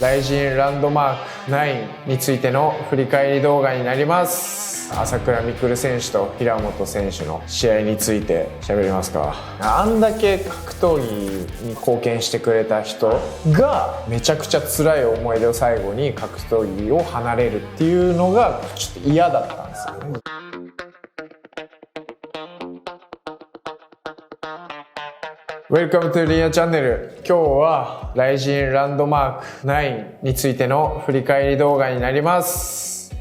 RIZINランドマーク9についての振り返り動画になります。朝倉未来選手と平本選手の試合について喋りますか。あんだけ格闘技に貢献してくれた人がめちゃくちゃ辛い思い出を最後に格闘技を離れるっていうのがちょっと嫌だったんですよね。Welcome to Ria Channel。今日は RIZIN ランドマーク9についての振り返り動画になります。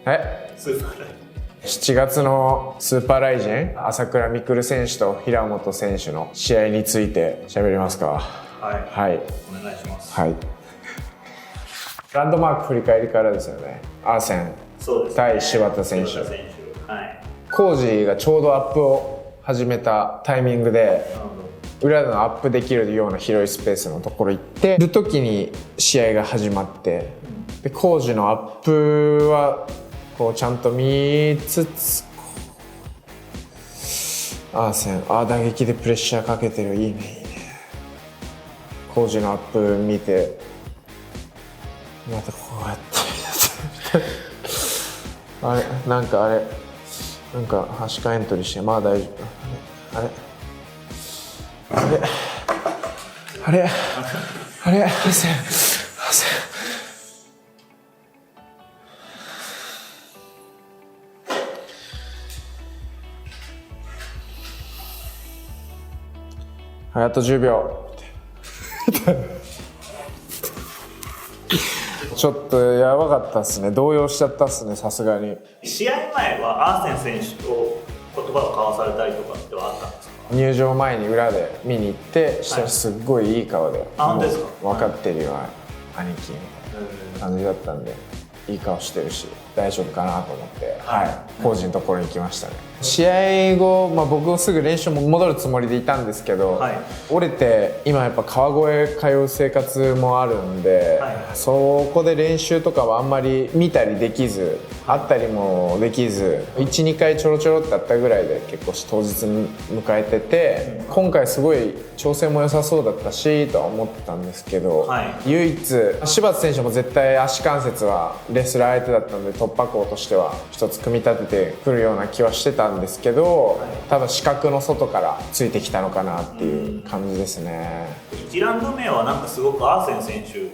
7月のスーパーRIZIN朝倉未来選手と平本選手の試合について喋りますか。はい、お願いします。はい、ランドマーク振り返りからですよね。アーセン対柴田選手。コージがちょうどアップを始めたタイミングで裏でのアップできるような広いスペースのところ行ってる時に試合が始まって、でコージのアップはこうちゃんと見つつ、アーセン打撃でプレッシャーかけてる、いいねいいね。コージのアップ見てまたこうやってあれなんか端かエントリーして、まあ大丈夫。あれハセンはい、あと10秒ちょっとやばかったっすね。動揺しちゃったっすね、さすがに。試合前はアーセン選手と言葉を交わされたりとかってはあったんですか？入場前に裏で見に行ってしたらすっごいいい顔で、本当ですか？分かってるよ、兄貴みたいな感じだったんで、いい顔してるし大丈夫かなと思って、コージのところに行きましたね。試合後、僕もすぐ練習も戻るつもりでいたんですけど、折れて今やっぱ川越通う生活もあるんで、そこで練習とかはあんまり見たりできず、会ったりもできず、 1,2 回ちょろちょろってあったぐらいで結構当日に迎えてて、今回すごい調整も良さそうだったしとは思ってたんですけど、唯一柴田選手も絶対足関節はレスラー相手だったので突破口としては一つ組み立ててくるような気はしてたんですけど、多分四角の外からついてきたのかなっていう感じですね。1ラウンド目はなんかすごくアーセン選手、いい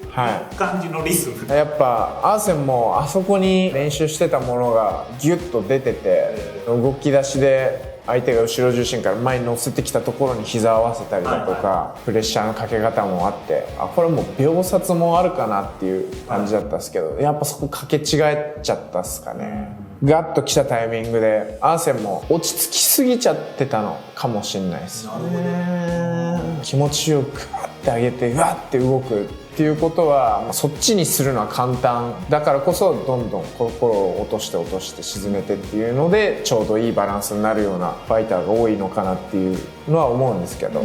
感じのリズム。やっぱアーセンもあそこに練習してたものがギュッと出てて、動き出しで相手が後ろ重心から前に乗せてきたところに膝を合わせたりだとか、プレッシャーのかけ方もあって、これもう秒殺もあるかなっていう感じだったんですけど、やっぱそこかけ違えちゃったっすかね。ガッと来たタイミングでアーセンも落ち着きすぎちゃってたのかもしれないですね。気持ちよくガッて上げてガッて動くっていうことは、そっちにするのは簡単だからこそ、どんどん心を落として沈めてっていうのでちょうどいいバランスになるようなファイターが多いのかなっていうのは思うんですけど、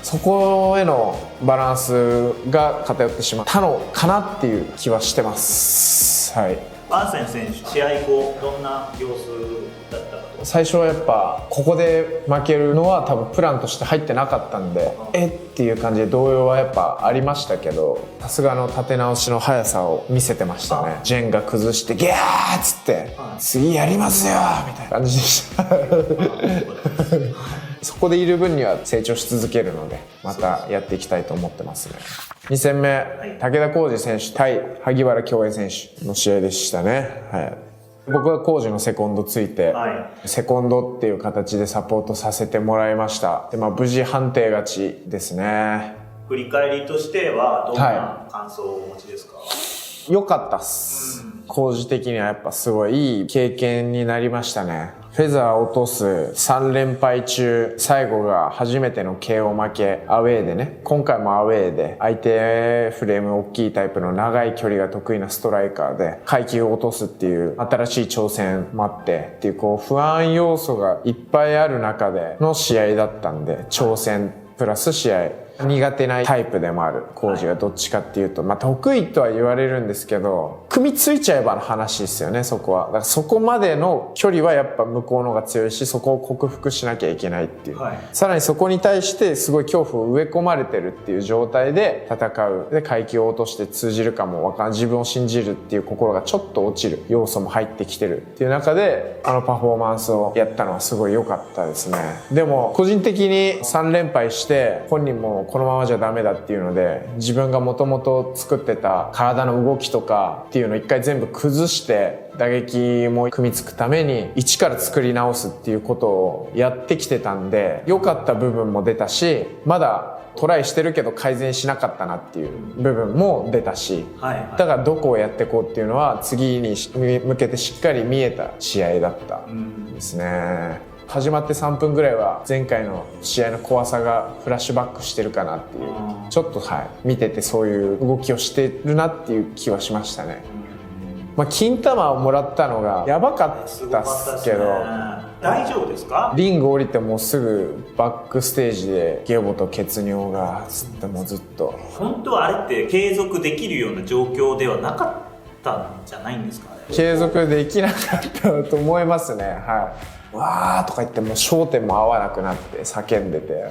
そこへのバランスが偏ってしまったのかなっていう気はしてます。アーセン選手、試合後どんな様子だったかと。最初はやっぱここで負けるのは多分プランとして入ってなかったんで、っていう感じで動揺はやっぱありましたけど、さすがの立て直しの速さを見せてましたね。ジェンが崩してギャーっつって、次やりますよみたいな感じでしたそこでいる分には成長し続けるので、またやっていきたいと思ってますね。2戦目、武田浩二選手対萩原恭平選手の試合でしたね。僕は浩二のセコンドついて、セコンドっていう形でサポートさせてもらいました。で、無事判定勝ちですね。振り返りとしてはどんな感想をお持ちですか？良かったっす。浩二的にはやっぱすごいいい経験になりましたね。フェザー落とす3連敗中、最後が初めての KO 負け、アウェーでね。今回もアウェーで、相手フレーム大きいタイプの長い距離が得意なストライカーで階級を落とすっていう新しい挑戦もあってっていう、不安要素がいっぱいある中での試合だったんで、挑戦プラス試合苦手なタイプでもある浩二がどっちかっていうと、まあ得意とは言われるんですけど、組みついちゃえばの話ですよね、そこは。だからそこまでの距離はやっぱ向こうの方が強いし、そこを克服しなきゃいけないっていう、さらにそこに対してすごい恐怖を植え込まれてるっていう状態で戦う。で階級を落として通じるかもわからん、自分を信じるっていう心がちょっと落ちる要素も入ってきてるっていう中で、あのパフォーマンスをやったのはすごい良かったですね。でも個人的に3連敗して本人もこのままじゃダメだっていうので、自分がもともと作ってた体の動きとかっていうのを一回全部崩して打撃も組みつくために一から作り直すっていうことをやってきてたんで、良かった部分も出たし、まだトライしてるけど改善しなかったなっていう部分も出たし、だからどこをやっていこうっていうのは次に向けてしっかり見えた試合だったですね。始まって3分ぐらいは前回の試合の怖さがフラッシュバックしてるかなっていう、ちょっと見ててそういう動きをしてるなっていう気はしましたね。まあ、金玉をもらったのがやばかったっすけど、大丈夫ですか？リング降りてもうすぐバックステージでゲボと血尿がつってもうずっと。本当はあれって継続できるような状況ではなかったんじゃないんですかね？継続できなかったと思いますね。はい。わーとか言ってもう焦点も合わなくなって叫んでて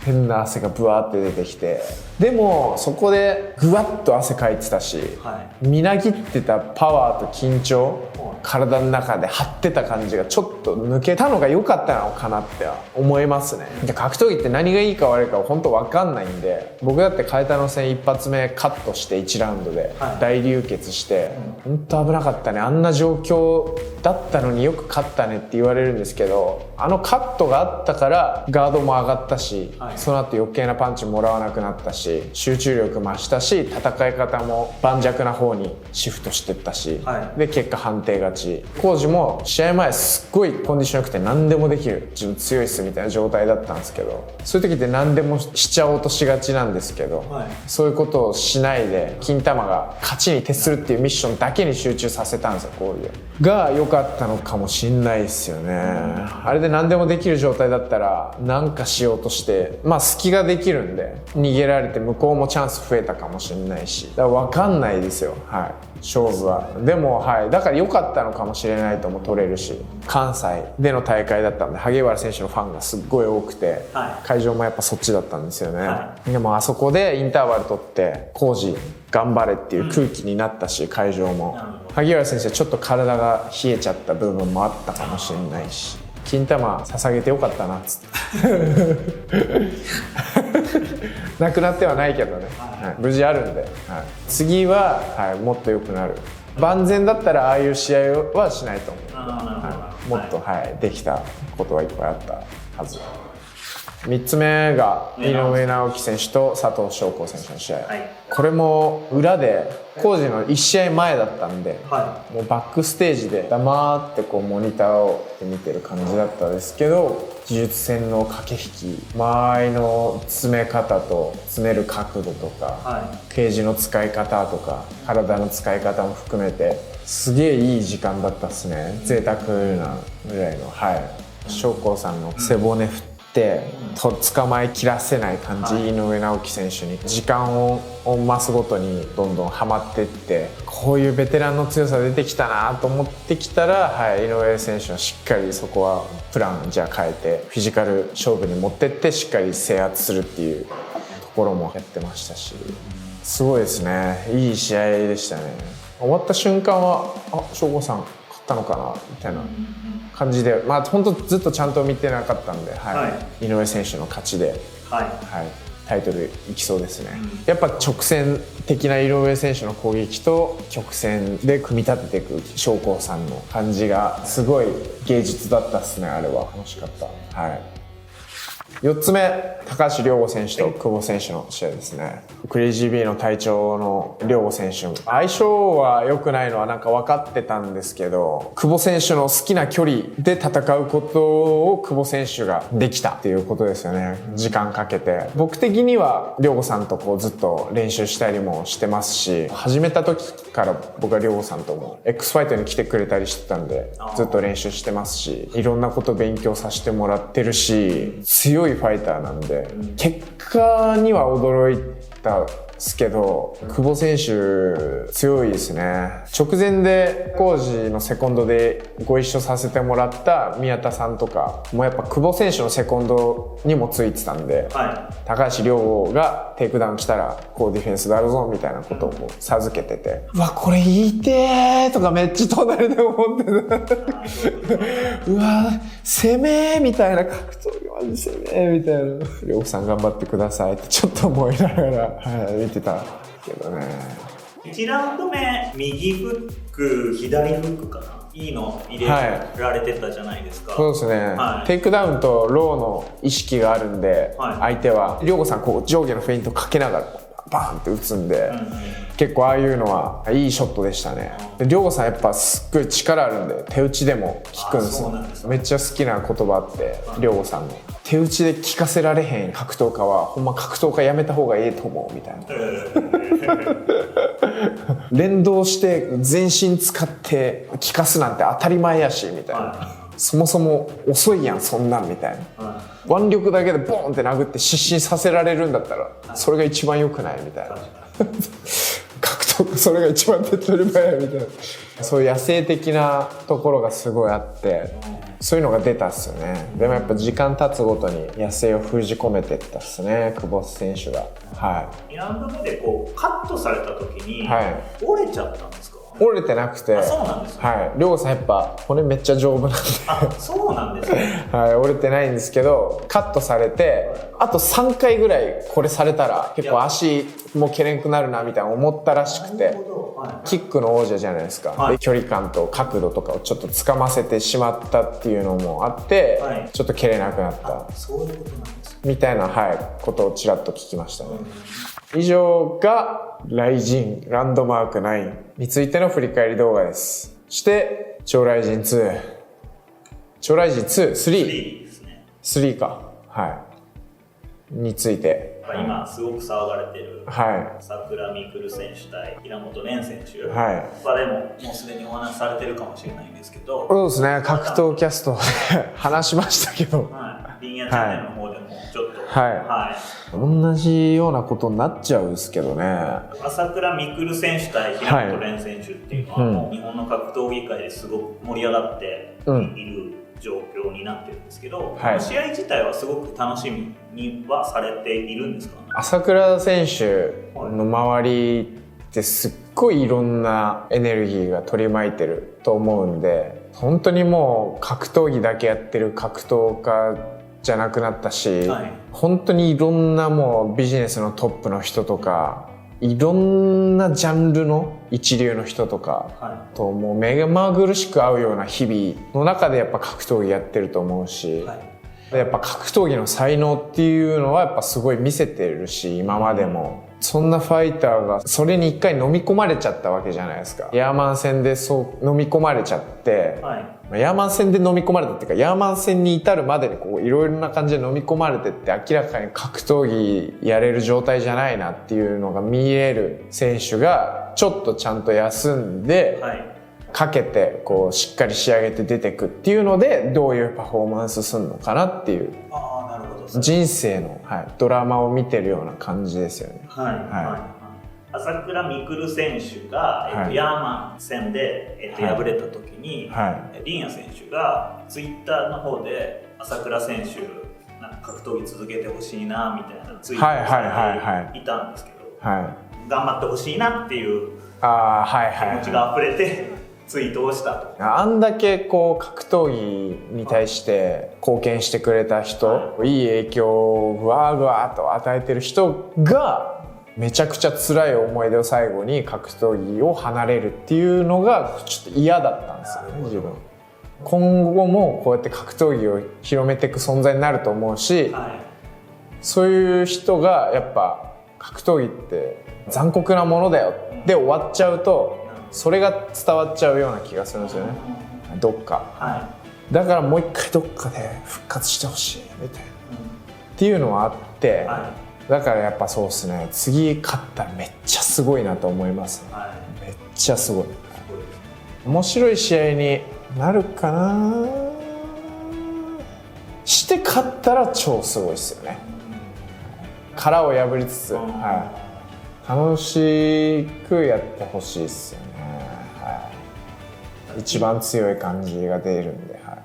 変な汗がブワーって出てきて、でもそこでぐわっと汗かいてたし、みなぎってたパワーと緊張、体の中で張ってた感じがちょっと抜けたのが良かったのかなって思いますね。で格闘技って何がいいか悪いか本当分かんないんで、僕だって海田の戦一発目カットして1ラウンドで大流血して、本当危なかったね。あんな状況だったのによく勝ったねって言われるんですけど、あのカットがあったからガードも上がったし、その後余計なパンチもらわなくなったし、集中力増したし、戦い方も盤石な方にシフトしてったし、で結果判定勝ち。浩二も試合前すっごいコンディション良くて何でもできる、自分強いっすみたいな状態だったんですけど、そういう時って何でもしちゃおうとしがちなんですけど、そういうことをしないで金玉が勝ちに徹するっていうミッションだけに集中させたんですよ。浩二が良かったのかもしんないですよね。あれで何でもできる状態だったら何かしようとして、まあ隙ができるんで逃げられて向こうもチャンス増えたかもしれないし、だから分かんないですよ。勝負は。でもだから良かったのかもしれないとも取れるし、関西での大会だったんで萩原選手のファンがすっごい多くて、会場もやっぱそっちだったんですよね。でもあそこでインターバル取って浩二頑張れっていう空気になったし、会場も萩原先生ちょっと体が冷えちゃった部分もあったかもしれないし、金玉捧げてよかったなっつってなくなってはないけどね、無事あるんで、次は、もっと良くなる。万全だったらああいう試合はしないと思う、もっと、できたことはいっぱいあったはず。3つ目が井上直樹選手と佐藤翔子選手の試合、これも裏で浩二の1試合前だったんで、もうバックステージで黙ってこうモニターを見てる感じだったんですけど、技術戦の駆け引き、間合いの詰め方と詰める角度とか、ケージの使い方とか体の使い方も含めてすげえいい時間だったっすね。贅沢なぐらいの。翔子さんの背骨振って捕まえきらせない感じ、井上直樹選手に時間を増すごとにどんどんはまっていって、こういうベテランの強さ出てきたなと思ってきたら、井上選手はしっかりそこはプランじゃ変えてフィジカル勝負に持ってってしっかり制圧するっていうところもやってましたし、すごいですね。いい試合でしたね。終わった瞬間は翔子さん勝ったのかなみたいな感じで、本当ずっとちゃんと見てなかったんで、井上選手の勝ちで、タイトルいきそうですね。やっぱ直線的な井上選手の攻撃と曲線で組み立てていく翔子さんの感じがすごい芸術だったっすね。あれは楽しかった。4つ目、高橋遼吾選手と久保選手の試合ですね。クレイジー B の隊長の遼吾選手、相性は良くないのはなんか分かってたんですけど、久保選手の好きな距離で戦うことを久保選手ができたっていうことですよね。時間かけて。僕的には遼吾さんとこうずっと練習したりもしてますし、始めた時から僕は亮さんとも X ファイトに来てくれたりしてたんでずっと練習してますし、いろんなこと勉強させてもらってるし、強いファイターなんで、結果には驚いたですけど、久保選手強いですね。直前で工事のセコンドでご一緒させてもらった宮田さんとかもやっぱ久保選手のセコンドにもついてたんで、高橋亮がテイクダウン来たらこうディフェンスであるぞみたいなことをこう授けてて、うわこれ言いてーとかめっちゃ隣で思ってたうわ攻めーみたいな、格闘技マジ攻めーみたいな、亮さん頑張ってくださいってちょっと思いながら、見てたけどね。1ラウンド目右フック左フックかないいの入れられてたじゃないですか。そうですね、テイクダウンとローの意識があるんで、相手は亮吾さんこう上下のフェイントかけながらバーンって打つんで、結構ああいうのはいいショットでしたね。で亮吾さんやっぱすっごい力あるんで手打ちでも効くんですよ。めっちゃ好きな言葉あって亮吾さんの手打ちで効かせられへん格闘家はほんま格闘家やめた方がいいと思うみたいな連動して全身使って効かすなんて当たり前やしみたいな、そもそも遅いやんそんなんみたいな、腕力だけでボーンって殴って失神させられるんだったらそれが一番良くないみたいな格闘それが一番手っ取り早いみたいな、そういう野生的なところがすごいあって、そういうのが出たっすよね。でもやっぱ時間経つごとに野生を封じ込めてったっすね、久保選手が。2ラウンド目でこうカットされた時に折れちゃったんですか？折れてなくて、そうなんですね。亮吾さんやっぱ骨めっちゃ丈夫なんでそうなんですね折れてないんですけど、カットされてあと3回ぐらいこれされたら結構足もけれんくなるなみたいな思ったらしくて、キックの王者じゃないですか、で距離感と角度とかをちょっとつかませてしまったっていうのもあって、ちょっと蹴れなくなった、そういうことなんですみたいな、ことをちらっと聞きましたね。以上が雷神ランドマーク9についての振り返り動画です。そして超雷神2、超雷神2、3ですね。3か、について今すごく騒がれてる朝倉未来選手対平本蓮選手、でももうすでにお話しされてるかもしれないんですけど、そうですね、格闘キャストで話しましたけど、リンヤチャンネルの方でもちょっと同じようなことになっちゃうんですけどね。朝倉未来選手対平本蓮選手っていうのはもう日本の格闘技界ですごく盛り上がっている状況になってるんですけど、試合自体はすごく楽しみにはされているんですかね？朝倉選手の周りってすっごいいろんなエネルギーが取り巻いてると思うんで、本当にもう格闘技だけやってる格闘家じゃなくなったし、本当にいろんなもうビジネスのトップの人とかいろんなジャンルの一流の人とかともう目まぐるしく合うような日々の中でやっぱ格闘技やってると思うし、やっぱ格闘技の才能っていうのはやっぱすごい見せてるし、今までもそんなファイターがそれに一回飲み込まれちゃったわけじゃないですか。ヤーマン戦でそう飲み込まれちゃって、ヤーマン戦で飲み込まれたっていうか、ヤーマン戦に至るまでにこういろいろな感じで飲み込まれてって、明らかに格闘技やれる状態じゃないなっていうのが見える選手がちょっとちゃんと休んで、かけてこうしっかり仕上げて出てくっていうので、どういうパフォーマンスするのかなっていう、人生の、ドラマを見てるような感じですよね。朝倉未来選手が、ヤーマン戦で、敗れた時に、リンヤ選手がツイッターの方で朝倉選手なんか格闘技続けてほしいなみたいなツイートをされていたんですけど、頑張ってほしいなっていう気持ちが溢れてツイートをしたと。あんだけこう格闘技に対して貢献してくれた人、いい影響をぐわーぐわーと与えてる人がめちゃくちゃ辛い思い出を最後に格闘技を離れるっていうのがちょっと嫌だったんですよね、自分。今後もこうやって格闘技を広めていく存在になると思うし、そういう人がやっぱ格闘技って残酷なものだよで終わっちゃうと、それが伝わっちゃうような気がするんですよね、どっか、だからもう一回どっかで復活してほしいみたいな、っていうのはあって、だからやっぱそうですね、次勝ったらめっちゃすごいなと思います、めめっちゃすごい。面白い試合になるかな。して勝ったら超すごいですよね。殻を破りつつ、はい、楽しくやってほしいですよね、はい、一番強い感じが出るんで、は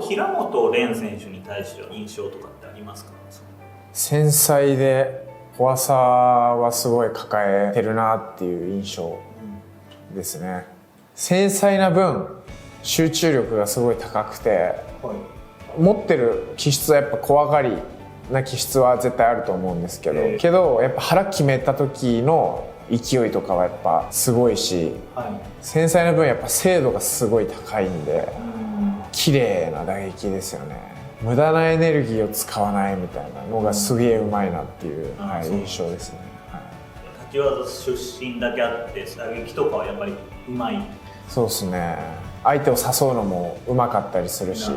い、平本蓮選手に対しての印象とかってありますか？繊細で怖さはすごい抱えてるなっていう印象ですね。繊細な分集中力がすごい高くて、はい、持ってる気質はやっぱ怖がりな気質は絶対あると思うんですけど、やっぱ腹決めた時の勢いとかはやっぱすごいし、はい、繊細な分やっぱ精度がすごい高いんで、綺麗な打撃ですよね。無駄なエネルギーを使わないみたいなのがすげえうまいなっていう、はい、印象ですね。はい、立技出身だけあって打撃とかはやっぱりうまい。そうですね。相手を誘うのもうまかったりするし、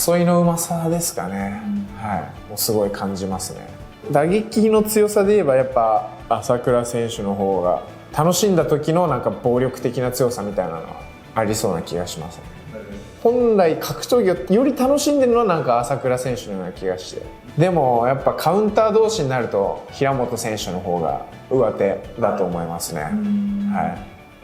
誘いのうまさですかね、はい、もうすごい感じますね。打撃の強さで言えばやっぱ朝倉選手の方が楽しんだ時のなんか暴力的な強さみたいなのはありそうな気がしますね。本来格闘技をより楽しんでるのはなんか朝倉選手のような気がして、でもやっぱカウンター同士になると平本選手の方が上手だと思いますね。は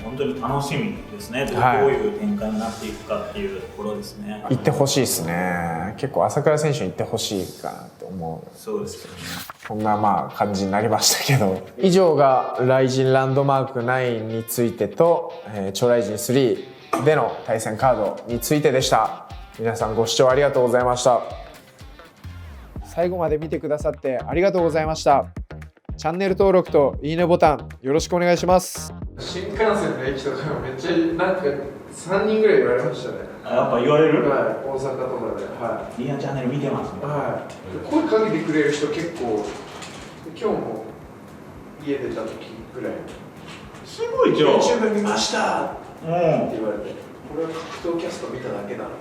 い、本当に楽しみですね。どういう展開になっていくかっていうところですね。行ってほしいですね。結構朝倉選手に行ってほしいかなと思う。そうですけどね。こんなまあ感じになりましたけど、以上がライジンランドマーク9についてと、超ライジン3での対戦カードについてでした。皆さんご視聴ありがとうございました。最後まで見てくださってありがとうございました。チャンネル登録といいねボタンよろしくお願いします。新幹線の駅とかめっちゃなんか3人ぐらい言われましたね。やっぱ言われる？はい、大阪とかで。はい。リアチャンネル見てますね。はい。声かけてくれる人結構、今日も家出た時ぐらい。すごいじゃん。YouTube 見ましたって言われて、これは格闘キャスト見ただけなのか